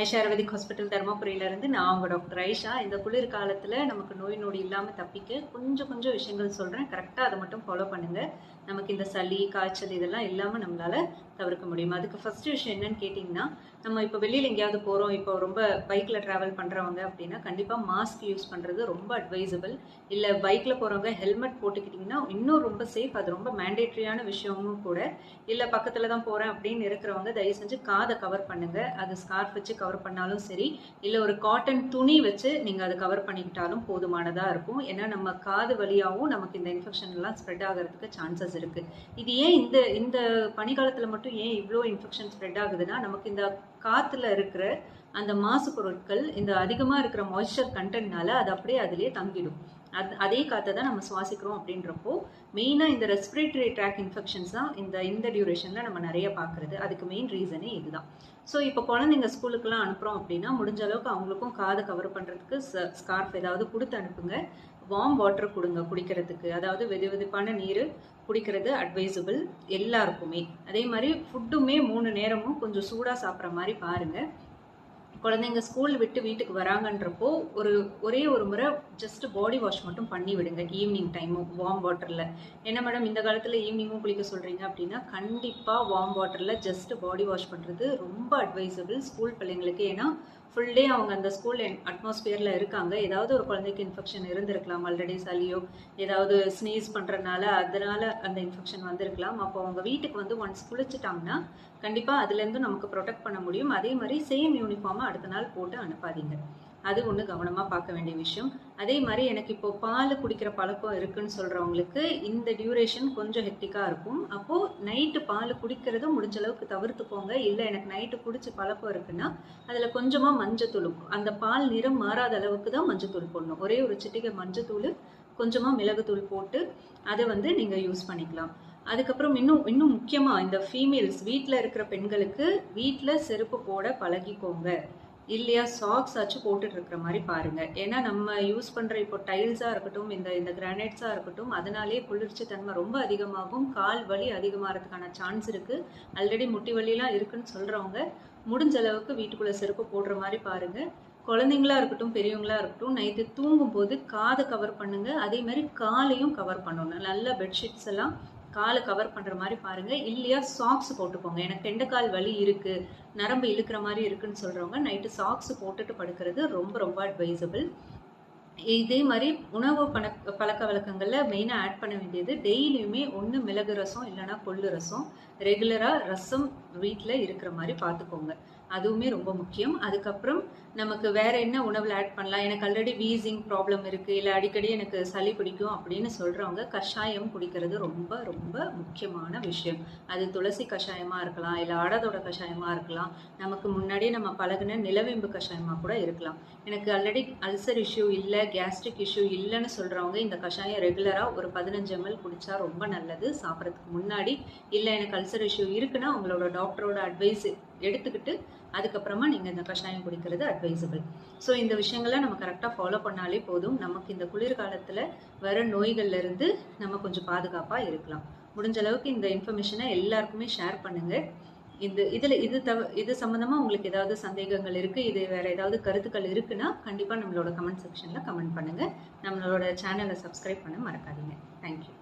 Aisha ayurvedic hospital தருமபுரியிலேருந்து நான் உங்கள் doctor Aisha. இந்த குளிர் காலத்தில் நமக்கு நோய் நொடி இல்லாமல் தப்பிக்க கொஞ்சம் விஷயங்கள் சொல்கிறேன். கரெக்டாக அதை மட்டும் ஃபாலோ பண்ணுங்கள். நமக்கு இந்த சளி காய்ச்சல் இதெல்லாம் இல்லாமல் நம்மளால் தவிர்க்க முடியும். அதுக்கு ஃபஸ்ட்டு விஷயம் என்னன்னு கேட்டிங்கன்னா, நம்ம இப்போ வெளியில் எங்கேயாவது போகிறோம், இப்போ ரொம்ப பைக்கில் ட்ராவல் பண்ணுறவங்க அப்படின்னா கண்டிப்பாக மாஸ்க் யூஸ் பண்ணுறது ரொம்ப அட்வைசபிள். இல்லை பைக்கில் போகிறவங்க ஹெல்மெட் போட்டுக்கிட்டிங்கன்னா இன்னும் ரொம்ப சேஃப். அது ரொம்ப மேண்டேட்ரியான விஷயமும் கூட. இல்லை பக்கத்தில் தான் போகிறேன் அப்படின்னு இருக்கிறவங்க தயவு செஞ்சு காதை கவர் பண்ணுங்கள். அது ஸ்கார்ஃப் வச்சு கவர் பண்ணாலும் சரி, இல்லை ஒரு காட்டன் துணி வச்சு நீங்கள் அதை கவர் பண்ணிக்கிட்டாலும் போதுமானதாக இருக்கும். ஏன்னா நம்ம காது வழியாகவும் நமக்கு இந்த இன்ஃபெக்ஷன்லாம் ஸ்ப்ரெட் ஆகிறதுக்கு சான்சஸ் இருக்குது. இது ஏன் இந்த பனிக்காலத்தில் மட்டும் ஏன் இவ்வளோ இன்ஃபெக்ஷன் ஸ்ப்ரெட் ஆகுதுன்னா, நமக்கு இந்த காற்றுல இருக்கிற அந்த மாசு பொருட்கள் இந்த அதிகமாக இருக்கிற மாய்ஸ்சர் கண்டென்ட்னால அது அப்படியே அதிலே தங்கிடும். அதே காற்றை தான் நம்ம சுவாசிக்கிறோம். அப்படின்றப்போ மெயினாக இந்த ரெஸ்பிரேட்டரி ட்ராக் இன்ஃபெக்ஷன்ஸ் தான் இந்த டியூரேஷனில் நம்ம நிறைய பார்க்குறது. அதுக்கு மெயின் ரீசனே இதுதான். ஸோ இப்போ குழந்தைங்க ஸ்கூலுக்குலாம் அனுப்புகிறோம் அப்படின்னா முடிஞ்ச அளவுக்கு அவங்களுக்கும் காதை கவர் பண்ணுறதுக்கு ஸ்கார்ஃப் ஏதாவது கொடுத்து அனுப்புங்க. வார்ம் வாட்டர் கொடுங்க குடிக்கிறதுக்கு. அதாவது வெதுவெதுப்பான நீர் குடிக்கிறது அட்வைசபிள் எல்லாருக்குமே. அதே மாதிரி ஃபுட்டுமே 3 நேரமும் கொஞ்சம் சூடாக சாப்பிட்ற மாதிரி பாருங்கள். குழந்தைங்க ஸ்கூல் விட்டு வீட்டுக்கு வராங்கன்றப்போ ஒரே ஒரு முறை ஜஸ்ட் பாடி வாஷ் மட்டும் பண்ணி விடுங்க ஈவினிங் டைமும் வார்ம் வாட்டரில். என்ன மேடம் இந்த காலத்தில் ஈவினிங்கும் குளிக்க சொல்கிறீங்க அப்படின்னா, கண்டிப்பாக வார்ம் வாட்டரில் ஜஸ்ட் பாடி வாஷ் பண்ணுறது ரொம்ப அட்வைசபிள் ஸ்கூல் பிள்ளைங்களுக்கு. ஏன்னா ஃபுல் டே அவங்க அந்த ஸ்கூல் அட்மாஸ்பியரில் இருக்காங்க. ஏதாவது ஒரு குழந்தைக்கு இன்ஃபெக்ஷன் இருந்திருக்கலாம், ஆல்ரெடி சளியோ ஏதாவது ஸ்னீஸ் பண்ணுறதுனால அதனால அந்த இன்ஃபெக்ஷன் வந்திருக்கலாம். அப்போ அவங்க வீட்டுக்கு வந்து ஒன்ஸ் குளிச்சுட்டாங்கன்னா கண்டிப்பாக அதுலேருந்து நமக்கு ப்ரொடெக்ட் பண்ண முடியும். அதே மாதிரி சேம் யூனிஃபார்மை அடுத்த நாள் போட்டு அனுப்பாதீங்க. அது ஒன்று கவனமாக பார்க்க வேண்டிய விஷயம். அதே மாதிரி எனக்கு இப்போ பால் குடிக்கிற பழக்கம் இருக்குன்னு சொல்கிறவங்களுக்கு இந்த டியூரேஷன் கொஞ்சம் ஹெக்டிக்காக இருக்கும். அப்போது நைட்டு பால் குடிக்கிறத முடிஞ்ச அளவுக்கு தவிர்த்துக்கோங்க. இல்லை எனக்கு நைட்டு குடிச்சு பழக்கம் இருக்குன்னா அதில் கொஞ்சமாக மஞ்சத்தூள், அந்த பால் நிறம் மாறாத அளவுக்கு தான் மஞ்சத்தூள் போடணும். ஒரே ஒரு சிட்டிகை மஞ்சத்தூள், கொஞ்சமாக மிளகுத்தூள் போட்டு அதை வந்து நீங்கள் யூஸ் பண்ணிக்கலாம். அதுக்கப்புறம் இன்னும் முக்கியமாக இந்த ஃபீமேல்ஸ் வீட்டில் இருக்கிற பெண்களுக்கு வீட்டில் செருப்பு போட பழகிக்கோங்க. இல்லையா சாக்ஸ் ஆச்சு போட்டுட்டு இருக்கிற மாதிரி பாருங்க. ஏன்னா நம்ம யூஸ் பண்ற இப்போ டைல்ஸாக இருக்கட்டும், இந்த கிரானைட்ஸாக இருக்கட்டும், அதனாலேயே குளிர்ச்சி தன்மை ரொம்ப அதிகமாகும். கால் வலி அதிகமாகிறதுக்கான சான்ஸ் இருக்கு. ஆல்ரெடி முட்டி வலிலாம் இருக்குன்னு சொல்றவங்க முடிஞ்ச அளவுக்கு வீட்டுக்குள்ள செருப்பு போடுற மாதிரி பாருங்க. குழந்தைங்களா இருக்கட்டும் பெரியவங்களா இருக்கட்டும், நைட்டு தூங்கும் போது காதை கவர் பண்ணுங்க. அதே மாதிரி காலையும் கவர் பண்ணணும். நல்ல பெட்ஷீட்ஸ் எல்லாம் காலை கவர் பண்ணுற மாதிரி பாருங்கள். இல்லையா சாக்ஸ் போட்டுக்கோங்க. எனக்கு கெண்டைக்கால் வலி இருக்குது, நரம்பு இழுக்கிற மாதிரி இருக்குன்னு சொல்கிறவங்க நைட்டு சாக்ஸ் போட்டுட்டு படுக்கிறது ரொம்ப அட்வைசபிள். இதே மாதிரி உணவு பழக்க வழக்கங்களில் மெயினாக ஆட் பண்ண வேண்டியது டெய்லியுமே ஒன்று மிளகு ரசம் இல்லைன்னா கொள்ளு ரசம். ரெகுலராக ரசம் வீட்டில் இருக்கிற மாதிரி பார்த்துக்கோங்க. அதுவுமே ரொம்ப முக்கியம். அதுக்கப்புறம் நமக்கு வேற என்ன உணவில் ஆட் பண்ணலாம்? எனக்கு ஆல்ரெடி வீசிங் ப்ராப்ளம் இருக்குது, இல்லை அடிக்கடி எனக்கு சளி பிடிக்கும் அப்படின்னு சொல்கிறவங்க கஷாயம் குடிக்கிறது ரொம்ப முக்கியமான விஷயம். அது துளசி கஷாயமாக இருக்கலாம், இல்லை ஆடாதோட கஷாயமாக இருக்கலாம், நமக்கு முன்னாடியே நம்ம பழகின நிலவேம்பு கஷாயமாக கூட இருக்கலாம். எனக்கு ஆல்ரெடி அல்சர் இஷ்யூ இல்லை, கேஸ்ட்ரிக் இஷ்யூ இல்லைன்னு சொல்கிறவங்க இந்த கஷாயம் ரெகுலராக ஒரு 15 ml குடித்தா ரொம்ப நல்லது சாப்பிட்றதுக்கு முன்னாடி. இல்லை எனக்கு அல்சர் இஷ்யூ இருக்குன்னா உங்களோட டாக்டரோட அட்வைஸ் எடுத்துக்கிட்டு அதுக்கப்புறமா நீங்கள் இந்த கஷாயம் குடிக்கிறது அட்வைசபிள். ஸோ இந்த விஷயங்களை நம்ம கரெக்டாக ஃபாலோ பண்ணாலே போதும். நமக்கு இந்த குளிர்காலத்தில் வர நோய்கள்லேருந்து நம்ம கொஞ்சம் பாதுகாப்பாக இருக்கலாம். முடிஞ்ச அளவுக்கு இந்த இன்ஃபர்மேஷனை எல்லாருக்குமே ஷேர் பண்ணுங்கள். இது சம்மந்தமாக உங்களுக்கு ஏதாவது சந்தேகங்கள் இருக்குது, இது வேறு ஏதாவது கருத்துக்கள் இருக்குன்னா கண்டிப்பாக நம்மளோட கமெண்ட் செக்ஷனில் கமெண்ட் பண்ணுங்கள். நம்மளோட சேனலை சப்ஸ்கிரைப் பண்ண மறக்காதீங்க. தேங்க்யூ.